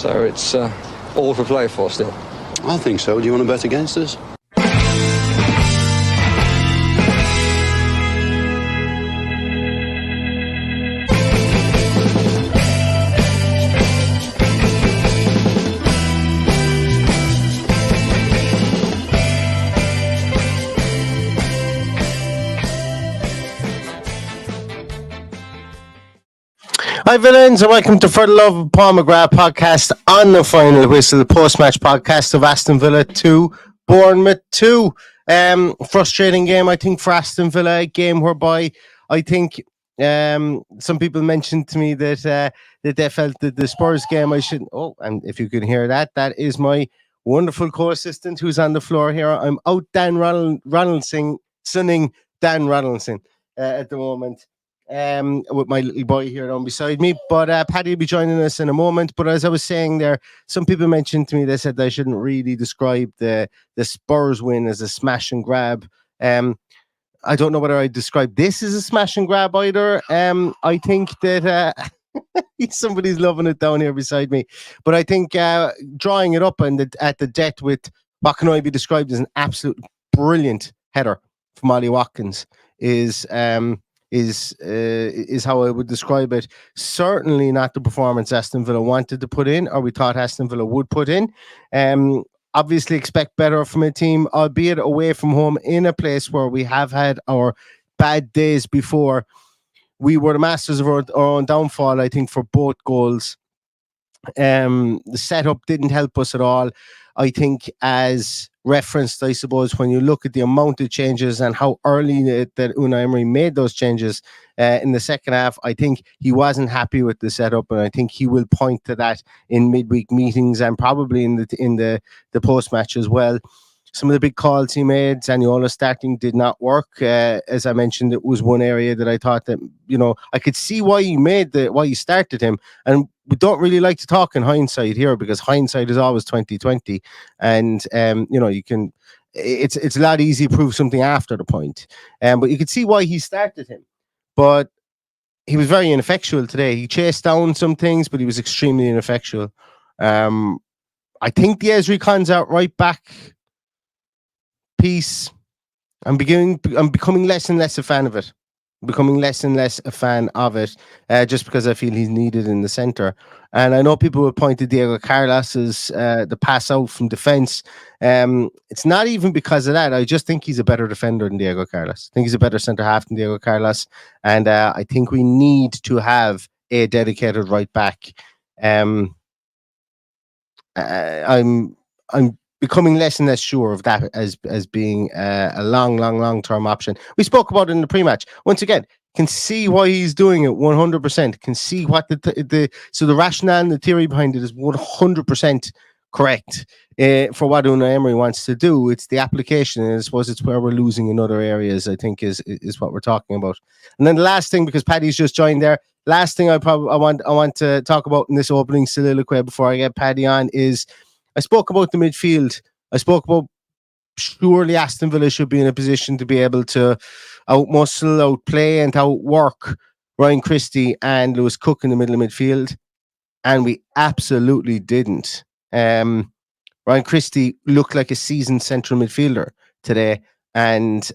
So it's all to play for still. I think so. Do you want to bet against us? Hi villains and welcome to For the Love of Paul McGrath podcast on the final whistle, the post-match podcast of Aston Villa 2, Bournemouth 2. Frustrating game, I think, for Aston Villa, a game whereby I think some people mentioned to me that they felt that the Spurs game I shouldn't... Oh, and if you can hear that, that is my wonderful co-assistant who's on the floor here. I'm out Dan Ronaldson, sunning Dan Ronaldson at the moment. With my little boy here down beside me, but Paddy will be joining us in a moment. But as I was saying there, some people mentioned to me, they said I shouldn't really describe the Spurs win as a smash and grab. I don't know whether I describe this as a smash and grab either. I think that somebody's loving it down here beside me, but I think drawing it up and at the death with what can only be described as an absolute brilliant header from Ollie Watkins is how I would describe it. Certainly not the performance Aston Villa wanted to put in, or we thought Aston Villa would put in. Obviously expect better from a team, albeit away from home in a place where we have had our bad days before. We were the masters of our own downfall, I think, for both goals. The setup didn't help us at all. I think, as referenced, I suppose, when you look at the amount of changes and how early that Unai Emery made those changes in the second half, I think he wasn't happy with the setup, and I think he will point to that in midweek meetings and probably in the post match as well. Some of the big calls he made, Zaniolo starting, did not work. As I mentioned, it was one area that I thought that, I could see why he started him. And we don't really like to talk in hindsight here, because hindsight is always 2020. And, it's a lot easier to prove something after the point. But you could see why he started him. But he was very ineffectual today. He chased down some things, but he was extremely ineffectual. I think the Ezri Konsa right back piece, I'm becoming less and less a fan of it. Just because I feel he's needed in the centre. And I know people will point to Diego Carlos as the pass out from defence. It's not even because of that. I just think he's a better defender than Diego Carlos. I think he's a better centre half than Diego Carlos. And I think we need to have a dedicated right back. I'm becoming less and less sure of that as being a long-term option. We spoke about it in the pre-match. Once again, can see why he's doing it 100%. Can see what the rationale and the theory behind it is 100% correct for what Unai Emery wants to do. It's the application, and I suppose it's where we're losing in other areas, I think, is what we're talking about. And then the last thing, because Paddy's just joined there, last thing I want to talk about in this opening soliloquy before I get Paddy on is, I spoke about the midfield. I spoke about surely Aston Villa should be in a position to be able to outmuscle, outplay, and outwork Ryan Christie and Lewis Cook in the middle of midfield. And we absolutely didn't. Ryan Christie looked like a seasoned central midfielder today, and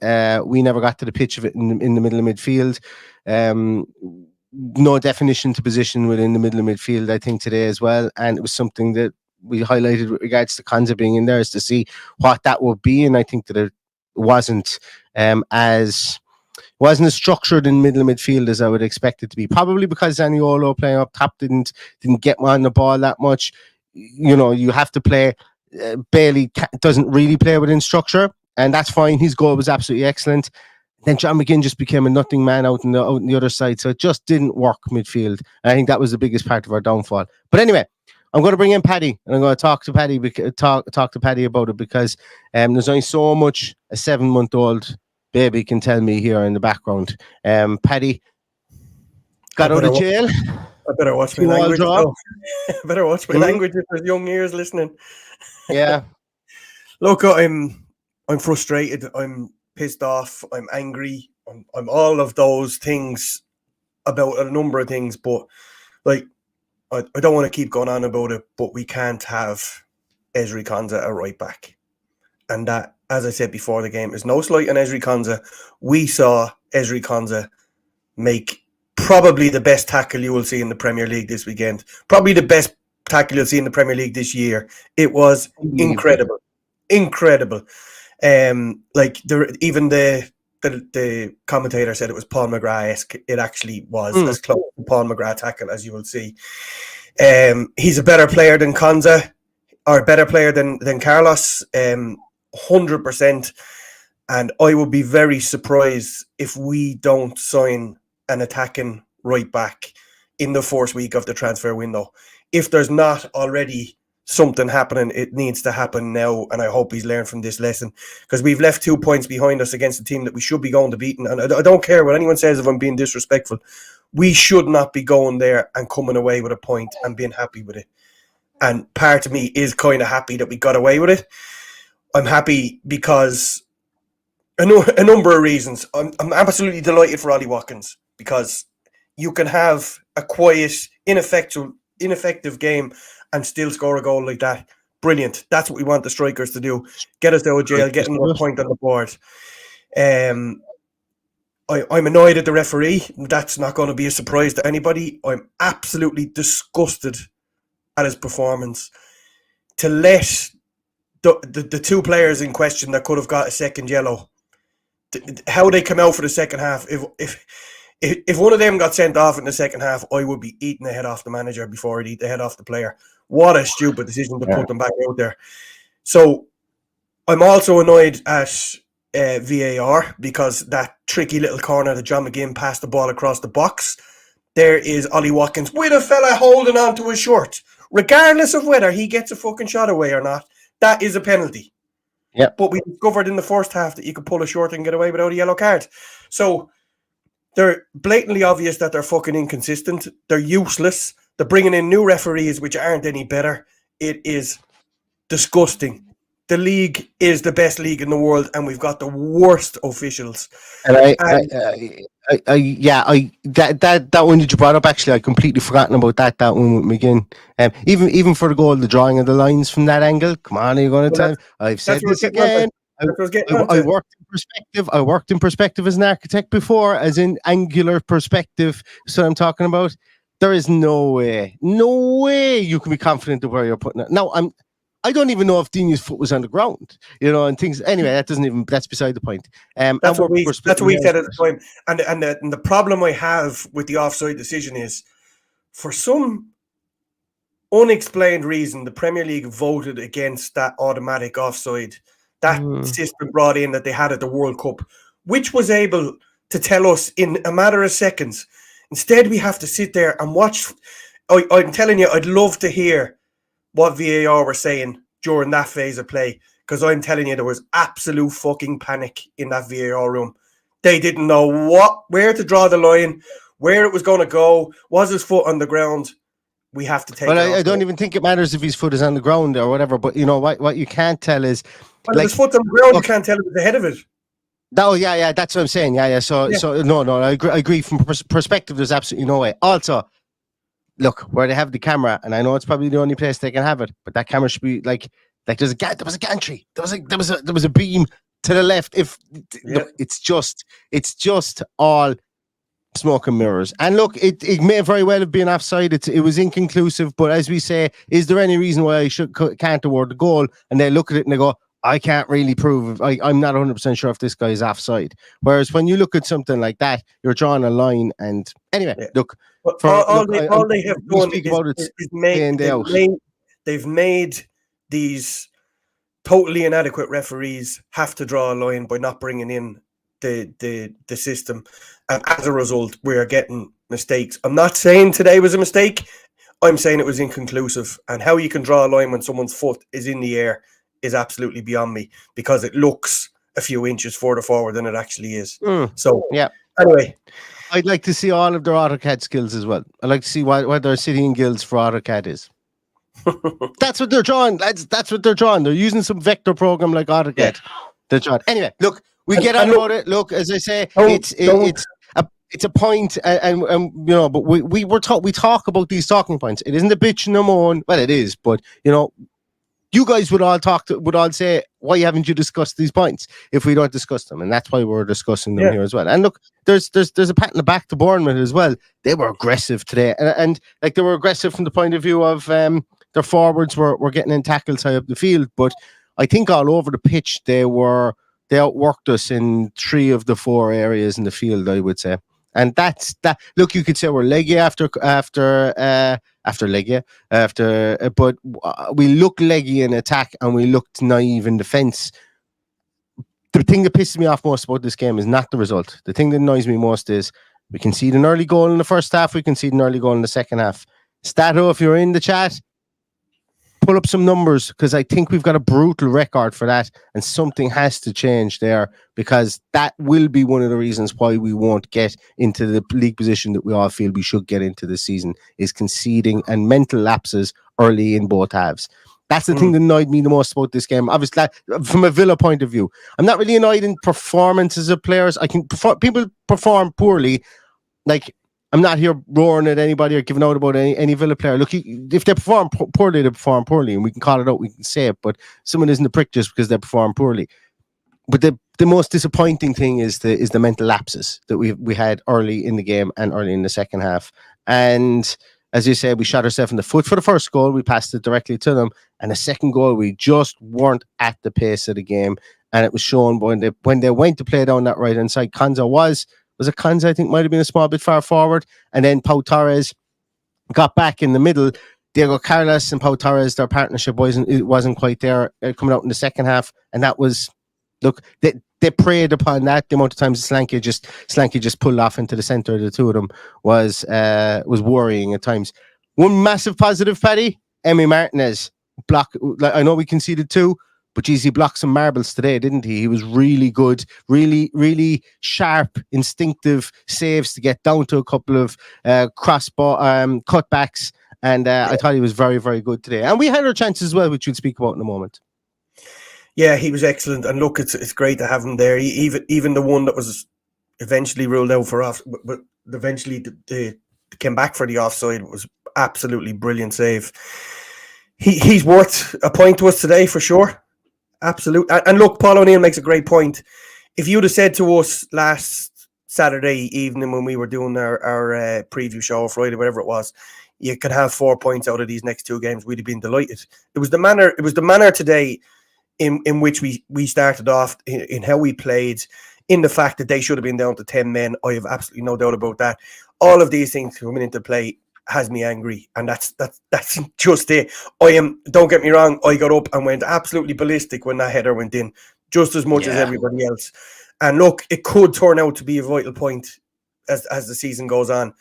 we never got to the pitch of it in the middle of midfield. No definition to position within the middle of midfield, I think, today as well. And it was something that we highlighted with regards to Konsa being in there, is to see what that would be. And I think that it wasn't as structured in middle of midfield as I would expect it to be. Probably because Zaniolo playing up top didn't get on the ball that much. You have to play. Bailey doesn't really play within structure, and that's fine. His goal was absolutely excellent. Then John McGinn just became a nothing man out on the other side, so it just didn't work midfield. And I think that was the biggest part of our downfall. But anyway, I'm going to bring in Paddy, and I'm going to talk to Paddy about it, because there's only so much a 7-month-old baby can tell me here in the background. Paddy got out of jail. I better watch my language. I better watch my language if there's young ears listening. Yeah. Look, I'm frustrated. I'm pissed off. I'm angry. I'm all of those things about a number of things. But like, I don't want to keep going on about it, but we can't have Ezri Konsa at right back. And that, as I said before the game, is no slight on Ezri Konsa. We saw Ezri Konsa make probably the best tackle you will see in the Premier League this weekend. Probably the best tackle you'll see in the Premier League this year. It was incredible. Incredible. Like even the commentator said it was Paul McGrath-esque. It actually was as close to Paul McGrath tackle as you will see. He's a better player than Konsa, or a better player than Carlos, 100%. And I would be very surprised if we don't sign an attacking right back in the first week of the transfer window. If there's not already something happening, it needs to happen now, and I hope he's learned from this lesson, because we've left 2 points behind us against a team that we should be going to beat. And I don't care what anyone says if I'm being disrespectful. We should not be going there and coming away with a point and being happy with it. And part of me is kind of happy that we got away with it. I'm happy because a number of reasons. I'm absolutely delighted for Ollie Watkins, because you can have a quiet, ineffective game and still score a goal like that. Brilliant. That's what we want the strikers to do. Get us out of jail, get another point on the board. I'm annoyed at the referee. That's not going to be a surprise to anybody. I'm absolutely disgusted at his performance. To let the two players in question that could have got a second yellow, how they come out for the second half, if one of them got sent off in the second half, I would be eating the head off the manager before I'd eat the head off the player. What a stupid decision to put them back out there. So I'm also annoyed at VAR, because that tricky little corner that John McGinn passed the ball across the box, there is Ollie Watkins with a fella holding on to his shirt. Regardless of whether he gets a fucking shot away or not, that is a penalty. Yeah. But we discovered in the first half that you could pull a shirt and get away without a yellow card. So they're blatantly obvious that they're fucking inconsistent. They're useless. They're bringing in new referees which aren't any better. It is disgusting. The league is the best league in the world, and we've got the worst officials. And that one that you brought up, actually, I completely forgotten about that one with McGinn. Even for the goal, the drawing of the lines from that angle. Come on, are you going to tell me? I've said this again. I worked in perspective. I worked in perspective as an architect before, as in angular perspective. So I'm talking about. There is no way you can be confident of where you're putting it. Now, I don't even know if Dini's foot was on the ground, and things. Anyway, that's beside the point. That's what we said at the time. And the problem I have with the offside decision is, for some unexplained reason, the Premier League voted against that automatic offside. That system brought in that they had at the World Cup, which was able to tell us in a matter of seconds. Instead, we have to sit there and watch. I'm telling you, I'd love to hear what VAR were saying during that phase of play, because I'm telling you, there was absolute fucking panic in that VAR room. They didn't know where to draw the line, where it was going to go. Was his foot on the ground? We have to take. Well, I don't even think it matters if his foot is on the ground or whatever. But what you can't tell is, if his foot's on the ground, you can't tell if it's ahead of it. Oh yeah, that's what I'm saying. Yeah. So no, I agree. From perspective, there's absolutely no way. Also, look, where they have the camera, and I know it's probably the only place they can have it, but that camera should be like there was a gantry, there was a beam to the left. Look, it's just all smoke and mirrors. And look, it may very well have been offside. It was inconclusive, but as we say, is there any reason why I can't award the goal? And they look at it and they go, I can't really prove. I'm not 100% sure if this guy is offside. Whereas when you look at something like that, you're drawing a line. And anyway, look. All they have done is they've made these totally inadequate referees have to draw a line by not bringing in the system. And as a result, we are getting mistakes. I'm not saying today was a mistake. I'm saying it was inconclusive. And how you can draw a line when someone's foot is in the air is absolutely beyond me, because it looks a few inches further forward than it actually is. So, yeah. Anyway, I'd like to see all of their AutoCAD skills as well. I'd like to see what their City and Guilds for AutoCAD is. That's what they're drawing. That's what they're drawing. They're using some vector program like AutoCAD. They're drawing. Anyway, look, we get on about it. Look, as I say, it's it's a point, and you know, but we talk about these talking points. It isn't a bitch no more. Well, it is, but you know, you guys would all say, why haven't you discussed these points if we don't discuss them? And that's why we're discussing them here as well. And look, there's a pat in the back to Bournemouth as well. They were aggressive today, and like they were aggressive from the point of view of their forwards were getting in tackles high up the field, but I think all over the pitch they outworked us in 3 of the 4 areas in the field, I would say. And that's that. Look, you could say we're leggy but we look leggy in attack and we looked naive in defence. The thing that pisses me off most about this game is not the result. The thing that annoys me most is we concede an early goal in the first half, we concede an early goal in the second half. Stato, if you're in the chat, pull up some numbers, because I think we've got a brutal record for that, and something has to change there, because that will be one of the reasons why we won't get into the league position that we all feel we should get into this season, is conceding and mental lapses early in both halves. That's the thing that annoyed me the most about this game. Obviously, from a Villa point of view, I'm not really annoyed in performances of players. People perform poorly. Like, I'm not here roaring at anybody or giving out about any Villa player. Look, if they perform poorly, they perform poorly, and we can call it out, we can say it, but someone isn't a prick just because they perform poorly. But the most disappointing thing is the mental lapses that we had early in the game and early in the second half. And as you said, we shot ourselves in the foot for the first goal. We passed it directly to them. And the second goal, we just weren't at the pace of the game. And it was shown when they went to play down that right-hand side. Konza was it Konza, I think, might have been a small bit far forward. And then Pau Torres got back in the middle. Diego Carlos and Pau Torres, their partnership wasn't quite there coming out in the second half. And that was, look, they preyed upon that. The amount of times Slanky just pulled off into the centre of the two of them was worrying at times. One massive positive, Paddy, Emi Martinez. I know we conceded 2, but geez, he blocked some marbles today, didn't he? He was really good, really, really sharp, instinctive saves to get down to a couple of cutbacks. And I thought he was very, very good today. And we had our chances as well, which we'll speak about in a moment. Yeah, he was excellent. And look, it's great to have him there. Even the one that was eventually ruled out for off, but eventually they came back for the offside, was absolutely brilliant save. He's worth a point to us today for sure. Absolutely. And look, Paul O'Neill makes a great point. If you'd have said to us last Saturday evening when we were doing our preview show, or Friday, whatever it was, you could have 4 points out of these next 2 games, we'd have been delighted. It was the manner today in which we started off, in how we played, in the fact that they should have been down to 10 men. I have absolutely no doubt about that. All of these things coming into play has me angry, and that's just it. Don't get me wrong, I got up and went absolutely ballistic when that header went in, just as much as everybody else. And look, it could turn out to be a vital point as the season goes on,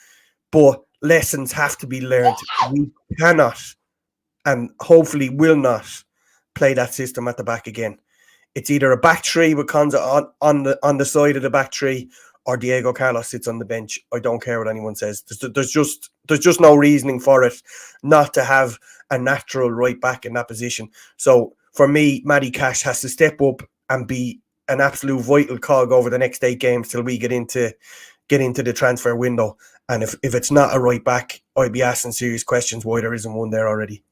but lessons have to be learned. We cannot, and hopefully will not, play that system at the back again. It's either a back 3 with Konza on the side of the back 3, or Diego Carlos sits on the bench. I don't care what anyone says. There's just no reasoning for it not to have a natural right back in that position. So for me, Matty Cash has to step up and be an absolute vital cog over the next 8 games till we get into the transfer window. And if it's not a right back, I'd be asking serious questions why there isn't one there already.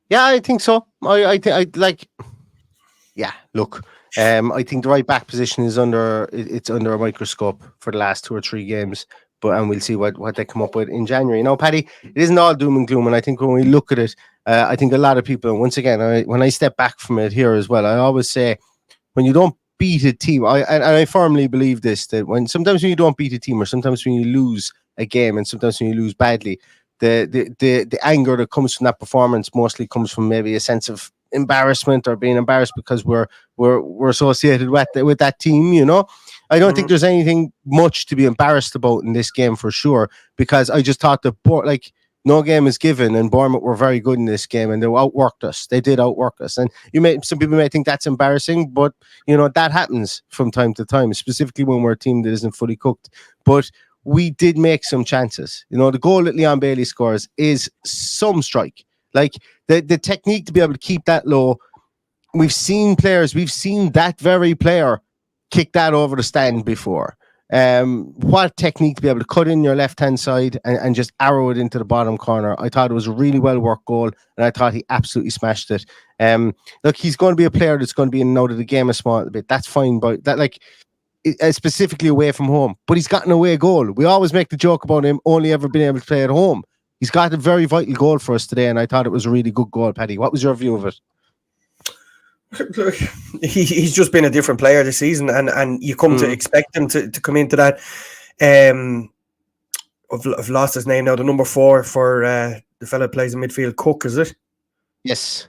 Yeah, I think so. I think I think the right back position is under a microscope for the last 2 or 3 games, and we'll see what they come up with in January. Now, Paddy, it isn't all doom and gloom, and I think when we look at it, I think a lot of people, once again, when I step back from it here as well, I always say, when you don't beat a team, I firmly believe this, that sometimes when you don't beat a team, or sometimes when you lose a game, and sometimes when you lose badly, the anger that comes from that performance mostly comes from maybe a sense of embarrassment, or being embarrassed because we're associated with that team, you know. I don't think there's anything much to be embarrassed about in this game for sure, because I just thought that no game is given, and Bournemouth were very good in this game, and they outworked us. They did outwork us, and some people may think that's embarrassing, but you know that happens from time to time, specifically when we're a team that isn't fully cooked. But we did make some chances. You know, the goal that Leon Bailey scores is some strike. Like the technique to be able to keep that low. We've seen that very player kick that over the stand before. What technique to be able to cut in your left-hand side and just arrow it into the bottom corner. I thought it was a really well-worked goal, and I thought he absolutely smashed it. Look, he's going to be a player that's going to be in and out of the game a small bit. That's fine, but that, like, specifically away from home. But he's got an away goal. We always make the joke about him only ever being able to play at home. He's got a very vital goal for us today, and I thought it was a really good goal, Paddy. What was your view of it? Look, he's just been a different player this season, and you come to expect him to come into that. I've lost his name now. The number 4 for the fella that plays in midfield, Cook, is it? Yes.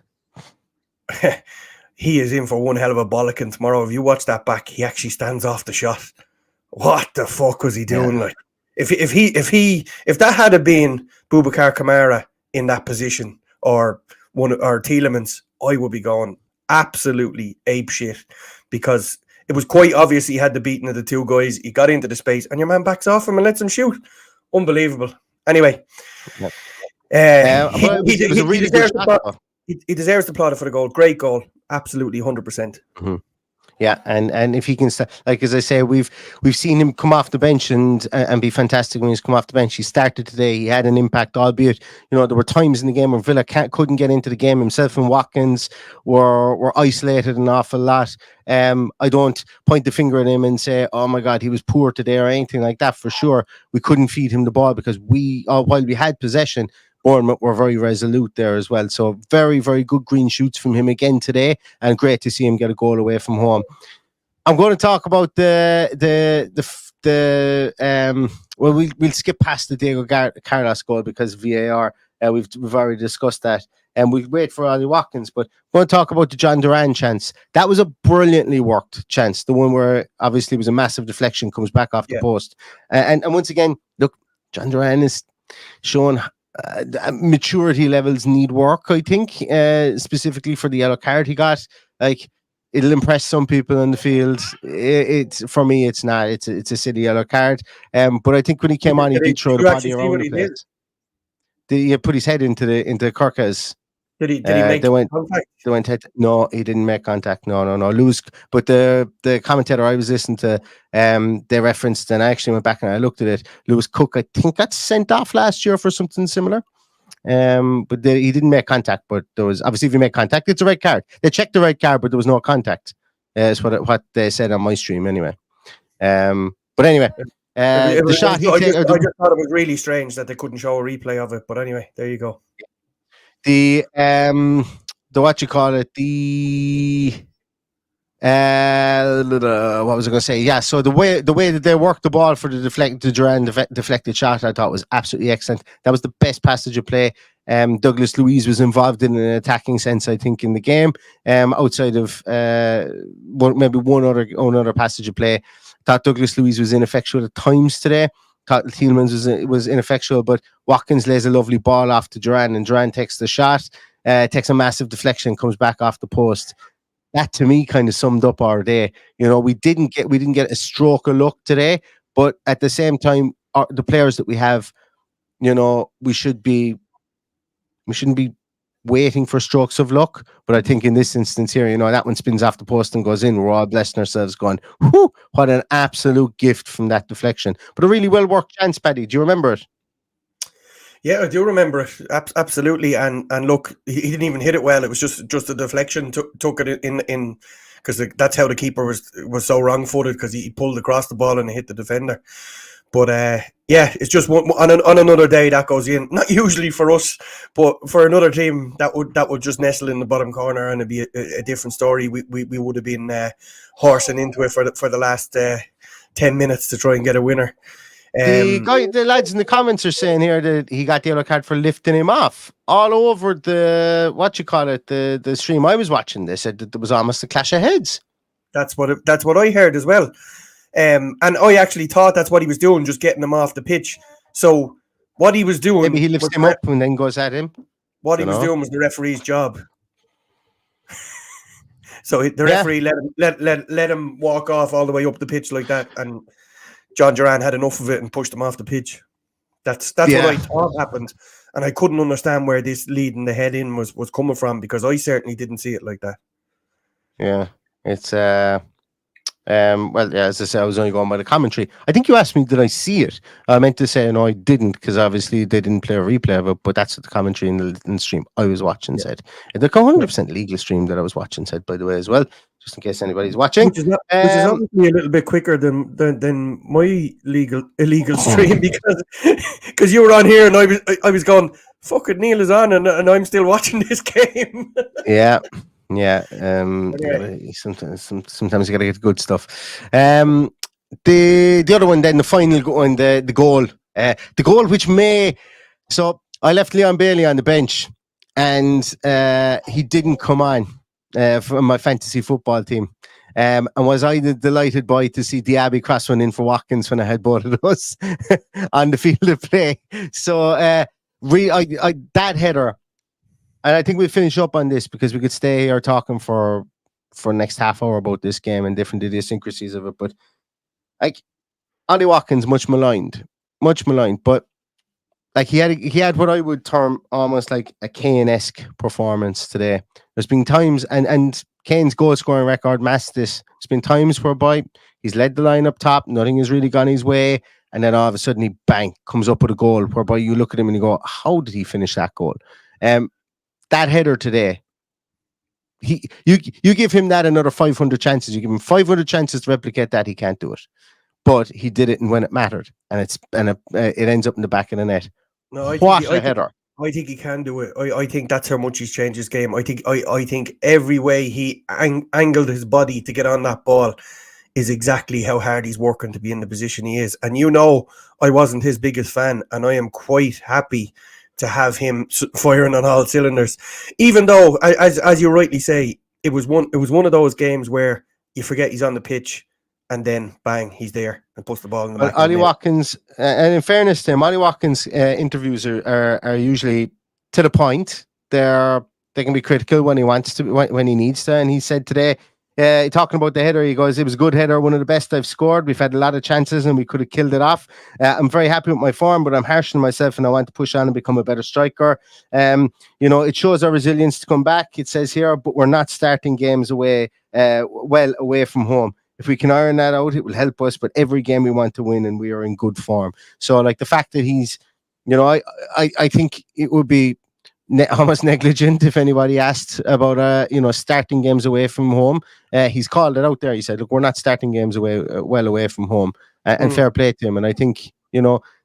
He is in for one hell of a bollocking tomorrow. If you watch that back, he actually stands off the shot. What the fuck was he doing? Yeah. Like, if that had been Boubacar Kamara in that position, or Tielemans, I would be going absolutely apeshit, because it was quite obvious he had the beating of the two guys. He got into the space, and your man backs off him and lets him shoot. Unbelievable. Anyway, he deserves the plaudit for the goal. Great goal, absolutely 100%. Mm-hmm. Yeah, and if he can, like as I say, we've seen him come off the bench and be fantastic when he's come off the bench. He started today. He had an impact, albeit there were times in the game where Villa couldn't get into the game. Himself and Watkins were isolated an awful lot. I don't point the finger at him and say, "Oh my God, he was poor today" or anything like that. For sure, we couldn't feed him the ball because while we had possession, Bournemouth were very resolute there as well. So very, very good green shoots from him again today, and great to see him get a goal away from home. I'm going to talk about we'll skip past the Diego Carlos goal because VAR. We've already discussed that, and we'll wait for Ollie Watkins. But we're going to talk about the John Duran chance. That was a brilliantly worked chance. The one where obviously it was a massive deflection, comes back off the post, and once again, look, John Duran is showing. Maturity levels need work, I think, specifically for the yellow card he got. Like, it'll impress some people in the field. It's for me, it's not. It's a silly yellow card. But I think when he came on, he did throw the body around the place. He put his head into Kirka's. Did he make contact? They went head. No, he didn't make contact. No. Lewis, but the commentator I was listening to, they referenced, and I actually went back and I looked at it. Lewis Cook, I think, got sent off last year for something similar. But he didn't make contact. But there was, obviously, if you make contact, it's a red card. They checked the red card, but there was no contact. Is what they said on my stream anyway. But anyway. I just thought it was really strange that they couldn't show a replay of it. But anyway, there you go. The what you call it, what was I going to say? Yeah, so the way that they worked the ball for the Duran deflected shot, I thought was absolutely excellent. That was the best passage of play. Douglas Luiz was involved in an attacking sense, I think, in the game. Outside of maybe one other passage of play, I thought Douglas Luiz was ineffectual at times today. Thought Tielemans was ineffectual, but Watkins lays a lovely ball off to Duran, and Duran takes the shot, takes a massive deflection, comes back off the post. That to me kind of summed up our day. We didn't get a stroke of luck today, but at the same time, the players that we have, we shouldn't be waiting for strokes of luck. But I think in this instance here, that one spins off the post and goes in. We're all blessing ourselves going, whoo, what an absolute gift from that deflection. But a really well-worked chance, Paddy. Do you remember it? Yeah, I do remember it. Absolutely. And look, he didn't even hit it well. It was just a deflection, took it in because that's how the keeper was so wrong-footed, because he pulled across the ball and hit the defender. But it's just on another day that goes in. Not usually for us, but for another team that would just nestle in the bottom corner, and it'd be a different story. We would have been horsing into it for the last 10 minutes to try and get a winner. The lads in the comments are saying here that he got the yellow card for lifting him off all over the stream I was watching. They said that there was almost a clash of heads. That's what I heard as well. And I actually thought that's what he was doing, just getting him off the pitch. So what he was doing, maybe he lifts him up and then goes at him. What he was doing was the referee's job. So the referee let him walk off all the way up the pitch like that, and John Duran had enough of it and pushed him off the pitch. That's what I thought happened, and I couldn't understand where this leading the head in was coming from, because I certainly didn't see it like that. Yeah, it's Well, yeah, as I said, I was only going by the commentary. I think you asked me, did I see it? I meant to say, no, I didn't, because obviously they didn't play a replay of it, but that's what the commentary in the stream I was watching said. The 100% legal stream that I was watching said, by the way, as well, just in case anybody's watching. Which is obviously a little bit quicker than my illegal stream, because you were on here and I was going, fuck it, Neil is on and I'm still watching this game. Yeah. Okay. Sometimes you gotta get the good stuff. The other one, then the final one, the goal, which so I left Leon Bailey on the bench, and he didn't come on from my fantasy football team. And was I the delighted boy to see Diaby cross one in for Watkins when I had both of us on the field of play. So that header. And I think we'll finish up on this because we could stay here talking for next half hour about this game and different idiosyncrasies of it. But like Ollie Watkins, much maligned, but like he had what I would term almost like a Kane-esque performance today. There's been times, and Kane's goal scoring record matched this. There's been times whereby he's led the line up top, nothing has really gone his way, and then all of a sudden he bang comes up with a goal whereby you look at him and you go, how did he finish that goal? That header today, you give him that another 500 chances. You give him 500 chances to replicate that, he can't do it. But he did it, and when it mattered, and it ends up in the back of the net. No, What a header! I think he can do it. I think that's how much he's changed his game. I think every way he angled his body to get on that ball is exactly how hard he's working to be in the position he is. And I wasn't his biggest fan, and I am quite happy to have him firing on all cylinders, even though, as you rightly say, it was one of those games where you forget he's on the pitch, and then bang, he's there and puts the ball in the back. Ollie Watkins, and in fairness to him, Ollie Watkins' interviews are usually to the point. They can be critical when he wants to, when he needs to. And he said today, talking about the header, he goes, "It was a good header, one of the best I've scored. We've had a lot of chances and we could have killed it off. I'm very happy with my form, but I'm harsh on myself and I want to push on and become a better striker. It shows our resilience to come back." It says here, but we're not starting games away from home. If we can iron that out, it will help us. But every game we want to win, and we are in good form. So, like the fact that he's, I think it would be almost negligent if anybody asked about starting games away from home. He's called it out there. He said, "Look, we're not starting games away from home," and fair play to him. And I think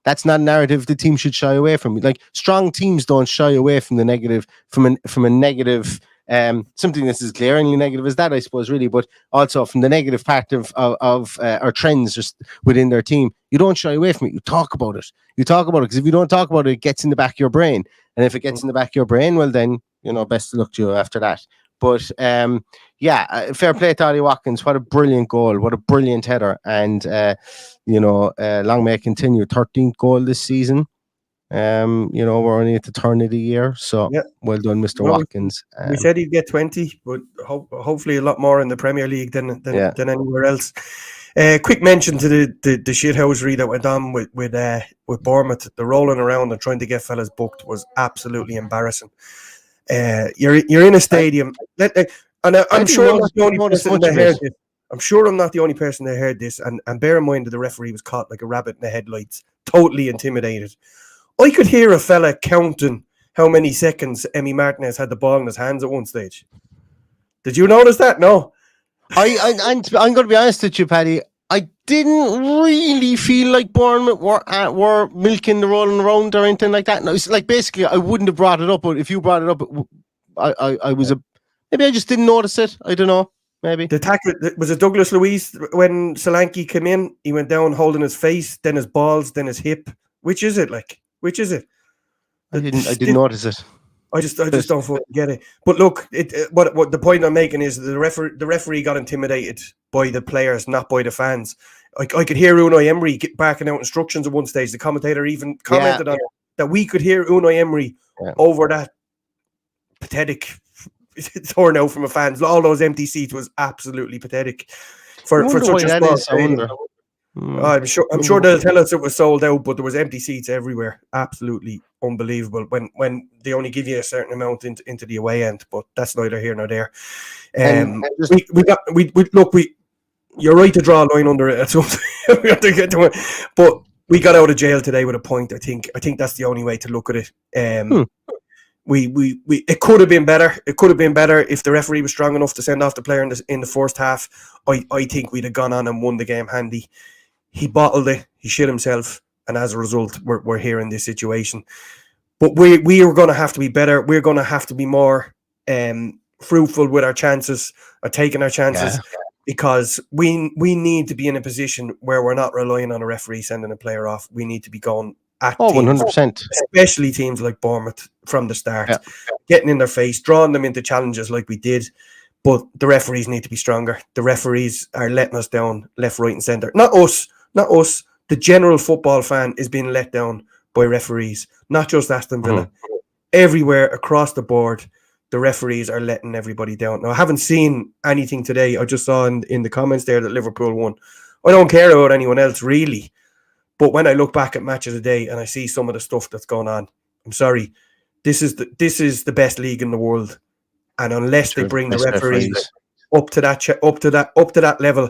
that's not a narrative the team should shy away from. Like, strong teams don't shy away from the negative, from a negative. Something that's as glaringly negative as that, I suppose, really, but also from the negative part of our trends just within their team. You don't shy away from it. You talk about it. Because if you don't talk about it, it gets in the back of your brain. And if it gets in the back of your brain, well, then, best of luck to you after that. But fair play to Ollie Watkins. What a brilliant goal. What a brilliant header. And, long may it continue. 13th goal this season. We're only at the turn of the year, so well done, Mr. Watkins. We said he'd get 20, but hopefully a lot more in the Premier League than anywhere else. Quick mention to the shithousery that went on with Bournemouth. The rolling around and trying to get fellas booked was absolutely embarrassing. You're in a stadium, and I'm sure I'm not the only person that heard this. I'm sure I'm not the only person that heard this. And bear in mind that the referee was caught like a rabbit in the headlights, totally intimidated. I could hear a fella counting how many seconds Emi Martinez had the ball in his hands at one stage. Did you notice that? No. I'm going to be honest with you, Paddy. I didn't really feel like Bournemouth were milking the rolling around or anything like that. No, it's like, basically, I wouldn't have brought it up, but if you brought it up, maybe I just didn't notice it. I don't know. Maybe the tackle was it Douglas Luiz when Solanke came in. He went down holding his face, then his balls, then his hip. Which is it? Which is it? I didn't notice it. I just don't fucking get it. But look, what the point I'm making is the referee got intimidated by the players, not by the fans. I could hear Unai Emery barking out instructions at one stage. The commentator even commented on it, that we could hear Unai Emery over that pathetic turnout from the fans. All those empty seats was absolutely pathetic for such a small stadium. I'm sure they'll tell us it was sold out, but there was empty seats everywhere. Absolutely unbelievable when they only give you a certain amount into the away end, but that's neither here nor there. you're right to draw a line under it at some time. We have to get to it. But we got out of jail today with a point. I think that's the only way to look at it. We it could have been better. It could have been better if the referee was strong enough to send off the player in the first half. I think we'd have gone on and won the game handy. He bottled it. He shit himself, and as a result, we're here in this situation. But we are going to have to be better. We're going to have to be more fruitful with our chances, or taking our chances, because we need to be in a position where we're not relying on a referee sending a player off. We need to be going at teams, 100%. especially teams like Bournemouth from the start, getting in their face, drawing them into challenges like we did. But the referees need to be stronger. The referees are letting us down left, right and centre. Not us. The general football fan is being let down by referees, not just Aston Villa. Everywhere across the board, the referees are letting everybody down. Now, I haven't seen anything today. I just saw in the comments there that Liverpool won. I don't care about anyone else, really. But when I look back at Match of the Day and I see some of the stuff that's going on, I'm sorry. This is the best league in the world. And unless they bring the referees up to that level,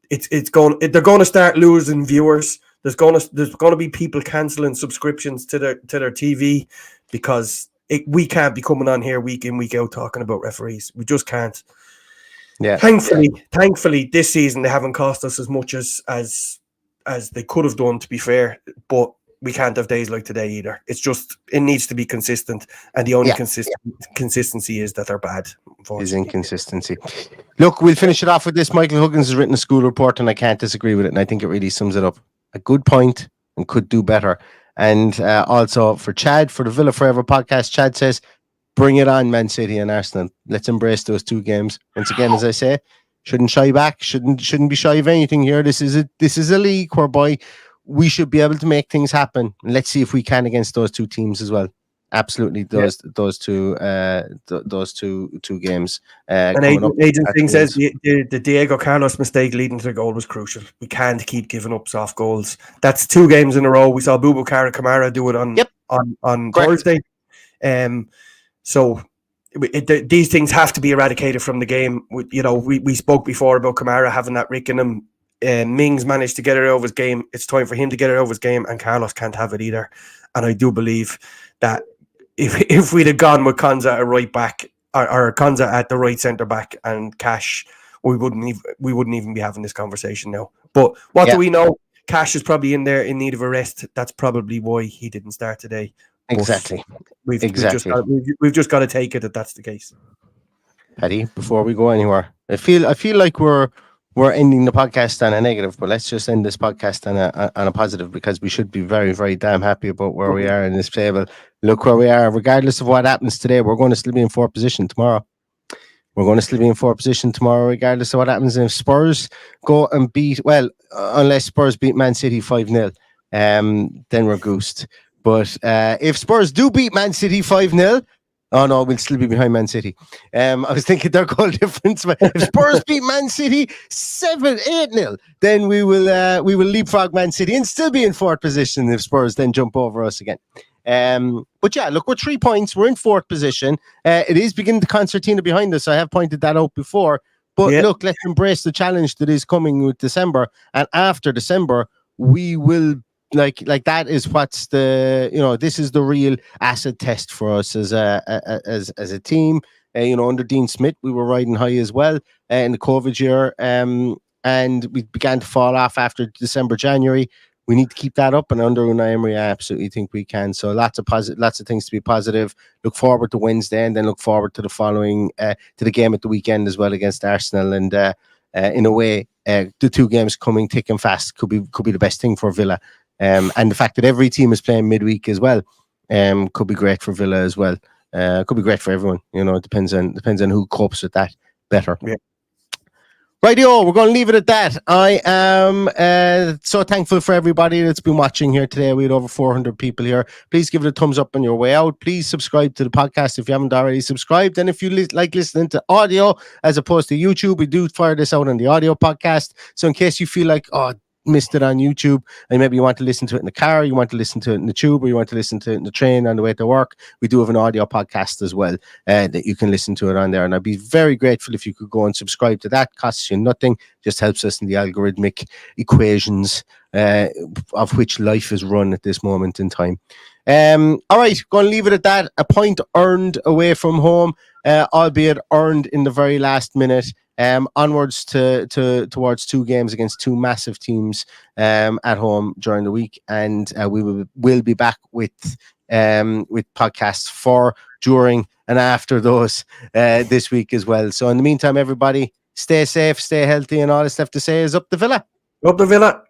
they're going to start losing viewers. There's going to be people cancelling subscriptions to their TV because we can't be coming on here week in, week out talking about referees. We just can't. Yeah. Thankfully, this season they haven't cost us as much as they could have done, to be fair. But we can't have days like today either. It's just, it needs to be consistent, and the only consistency is that they're bad. Is inconsistency. Look, we'll finish it off with this. Michael Huggins has written a school report, and I can't disagree with it, and I think it really sums it up. A good point, and could do better. And also for Chad, for the Villa Forever podcast, Chad says, bring it on, Man City and Arsenal. Let's embrace those two games. Once again, as I say, shouldn't shy back. Shouldn't be shy of anything here. This is a league whereby we should be able to make things happen. Let's see if we can against those two teams as well. Absolutely, those two games. And Agent Thing says the Diego Carlos mistake leading to the goal was crucial. We can't keep giving up soft goals. That's 2 games in a row. We saw Boubacar Kamara do it on Thursday. So these things have to be eradicated from the game. We spoke before about Kamara having that rick in him. Mings managed to get it over his game. It's time for him to get it over his game, and Carlos can't have it either. And I do believe that if we'd have gone with Konza at right back, or Konza at the right centre back, and Cash, we wouldn't even be having this conversation now. But what do we know? Cash is probably in there in need of a rest. That's probably why he didn't start today. Exactly. We've just got to take it that that's the case. Paddy, before we go anywhere, I feel like we're ending the podcast on a negative, but let's just end this podcast on a positive, because we should be very, very damn happy about where we are in this table. Look where we are. Regardless of what happens today, we're going to still be in 4th position tomorrow. Regardless of what happens. And if Spurs go and unless Spurs beat Man City 5-0, then we're goosed. But if Spurs do beat Man City 5-0, oh no, we'll still be behind Man City. I was thinking their goal difference. But if Spurs beat Man City 7-8-0, then we will leapfrog Man City and still be in 4th position if Spurs then jump over us again. But yeah, look, we're 3 points. We're in 4th position. It is beginning the concertina behind us. I have pointed that out before. But look, let's embrace the challenge that is coming with December. And after December, we will. Like that is what's this is the real acid test for us as a team. Under Dean Smith, we were riding high as well in the COVID year, and we began to fall off after December, January. We need to keep that up, and under Unai Emery, I absolutely think we can. So lots of things to be positive. Look forward to Wednesday, and then look forward to the following to the game at the weekend as well against Arsenal. And in a way, the 2 games coming thick and fast could be the best thing for Villa. And the fact that every team is playing midweek as well could be great for Villa as well. Could be great for everyone. It depends on who copes with that better. Yeah. Rightio, we're going to leave it at that. I am so thankful for everybody that's been watching here today. We had over 400 people here. Please give it a thumbs up on your way out. Please subscribe to the podcast if you haven't already subscribed. And if you like listening to audio as opposed to YouTube, we do fire this out on the audio podcast. So in case you feel like, missed it on YouTube, and maybe you want to listen to it in the car, you want to listen to it in the tube, or you want to listen to it in the train on the way to work, we do have an audio podcast as well that you can listen to it on there. And I'd be very grateful if you could go and subscribe to that. Costs you nothing, just helps us in the algorithmic equations of which life is run at this moment in time. All right, going to leave it at that. A point earned away from home, albeit earned in the very last minute. Onwards towards 2 games against 2 massive teams at home during the week, and we will be back with podcasts for, during, and after those this week as well. So in the meantime, everybody, stay safe, stay healthy, and all that's left to say is up the Villa. Up the Villa.